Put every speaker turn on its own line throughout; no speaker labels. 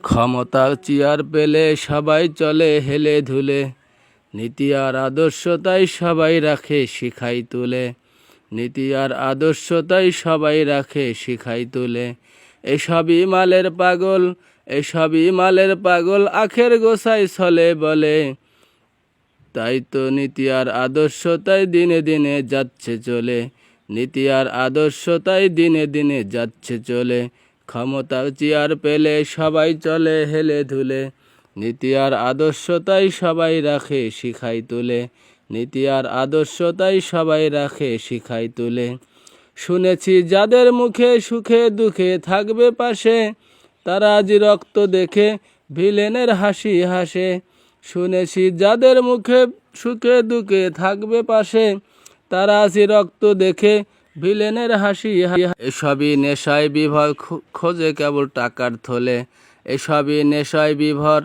ক্ষমতার চেয়ার পেলে সবাই চলে হেলে ধুলে, নীতি আর আদর্শ তাই সবাই রাখে শিখাই তুলে, নীতি আর আদর্শ তাই সবাই রাখে শিখাই তুলে। এসবই মালের পাগল, এসবই মালের পাগল, আখের গোছাই চলে বলে, তাই তো নীতি আর আদর্শ তাই দিনে দিনে যাচ্ছে চলে, নীতি আর আদর্শ তাই দিনে দিনে যাচ্ছে চলে। ক্ষমতার চেয়ার পেলে সবাই চলে হেলে ধুলে, নীতি আর আদর্শ তাই সবাই রাখে শিখাই তুলে, নীতি আর আদর্শ তাই সবাই রাখে শিখাই তুলে। শুনেছি যাদের মুখে সুখে দুঃখে থাকবে পাশে, তারা আজ রক্ত দেখে ভিলেনের হাসি হাসে। শুনেছি যাদের মুখে সুখে দুঃখে থাকবে পাশে, তারা আজ রক্ত দেখে ভিলেনের হাসি হাসি। এসবই নেশায় বিভর খোঁজে কেবল টাকার থলে, এসবই নেশায় বিভর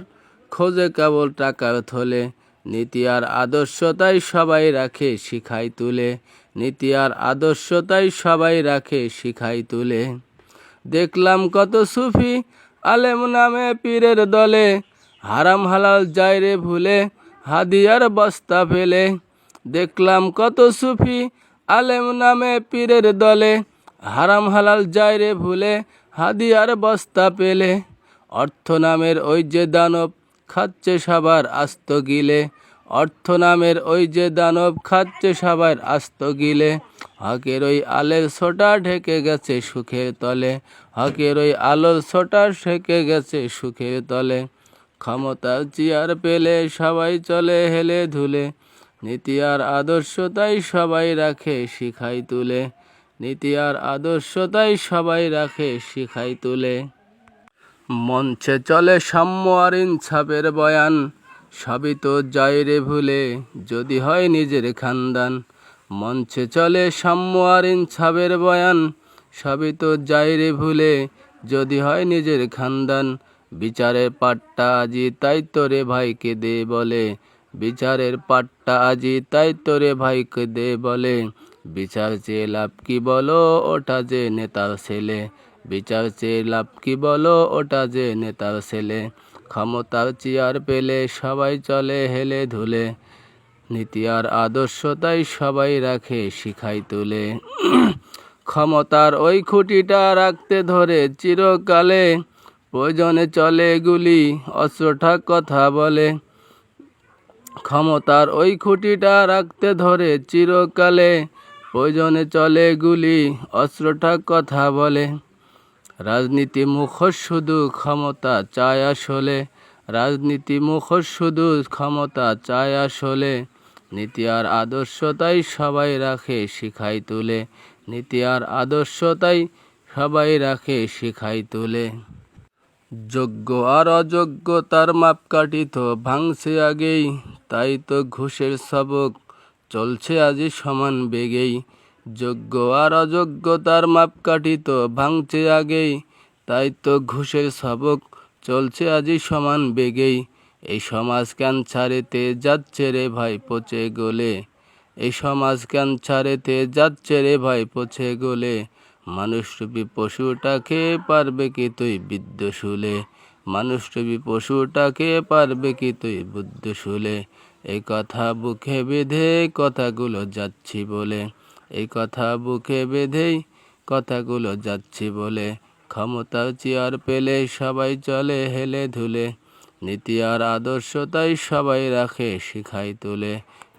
খোঁজে কেবল টাকার থলে, নীতি আর আদর্শ তাই সবাই রাখে শিখাই তুলে, নীতি আর আদর্শ তাই সবাই রাখে শিখাই তুলে। দেখলাম কত সুফি আলেম নামে পীরের দলে, হারাম হালাল যায় রে ভুলে হাদিয়ার বস্তা ফেলে। দেখলাম কত সুফি আলেম নামে পীরের দলে, হারাম হালাল যায় রে ভুলে হাদিয়ার বস্তা পেলে। অর্থ নামের ওই যে দানব খাচ্ছে সবার আস্ত গিলে, অর্থ নামের ওই যে দানব খাচ্ছে সবার আস্ত গিলে। হকের ওই আলের ছোটা ঢেকে গেছে সুখের তলে, হকের ওই আলোর ছোটা ঢেকে গেছে সুখের তলে। ক্ষমতার চেয়ার পেলে সবাই চলে হেলে ধুলে, নীতি আর আদর্শ তাই সবাই রাখে শিখাই তুলে, নীতি আর আদর্শ তাই সবাই রাখে শিখাই তুলে। মঞ্চে চলে সাম্য আর ইনসাফের বয়ান, সবই তো যায় রে ভুলে যদি হয় নিজের খানদান। মঞ্চে চলে সাম্য আর ইনসাফের বয়ান, সবই তো যায় রে ভুলে যদি হয় নিজের খানদান। বিচারের পাট্টা আজি তাই তোরে ভাইকে দে বলে, বিচারের পাট্টা আজি তাই তোরে ভাইকে দে বলে। বিচার চেয়ে লাভ কি বলো ওটা যে নেতার ছেলে, বিচার চেয়ে লাভ কি বলো ওটা যে নেতার ছেলে। ক্ষমতার চেয়ার পেলে সবাই চলে হেলে ধুলে, নীতি আর আদর্শ তাই সবাই রাখে শিখাই তুলে। ক্ষমতার ওই খুঁটিটা রাখতে ধরে চিরকালে, প্রয়োজনে চলে গুলি অস্ত্রটা কথা বলে। ক্ষমতার ওই খুঁটিটা রাখতে ধরে চিরকালে, প্রয়োজনে চলে গুলি অস্ত্রটা কথা বলে। রাজনীতি মুখোশ শুধু ক্ষমতা চায় আসলে, রাজনীতি মুখোশ শুধু ক্ষমতা চায় আসলে। নীতি আর আদর্শ তাই সবাই রাখে শিখাই তুলে, নীতি আর আদর্শ তাই সবাই রাখে শিখাই তুলে। যোগ্য আর অযোগ্যতার মাপকাঠি তো ভাঙছে আগেই, তাই তো ঘুষের সবক চলছে আজি সমান বেগেই। যোগ্য আর অযোগ্যতার মাপকাঠি তো ভাঙছে আগেই, তাই তো ঘুষের সবক চলছে আজি সমান বেগেই। এই সমাজ ক্যান্সারেতে যাচ্ছে রে ভাই পচে গলে, এই সমাজ ক্যান্সারেতে যাচ্ছে রে ভাই পচে গলে। মানুষরূপী পশুটাকে পারবে কি তুই বিদ্যুশুলে, মানুষরূপী পশুটাকে পারবে কি তুই বুদ্ধশুলে। এই কথা বুকে বেঁধে কথাগুলো যাচ্ছি বলে, এই কথা বুকে বেঁধেই কথাগুলো যাচ্ছি বলে। ক্ষমতার চেয়ার পেলে সবাই চলে হেলে ধুলে, নীতি আর আদর্শ তাই সবাই রাখে শিখাই তুলে,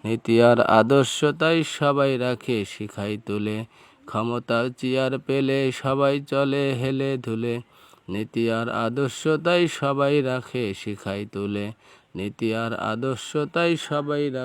নীতি আর আদর্শ তাই সবাই রাখে শিখাই তুলে। ক্ষমতার চেয়ার পেলে সবাই চলে হেলে ধুলে, নীতি আর আদর্শ তাই সবাই রাখে শিখাই তুলে, নীতি আর আদর্শ তাই সবাই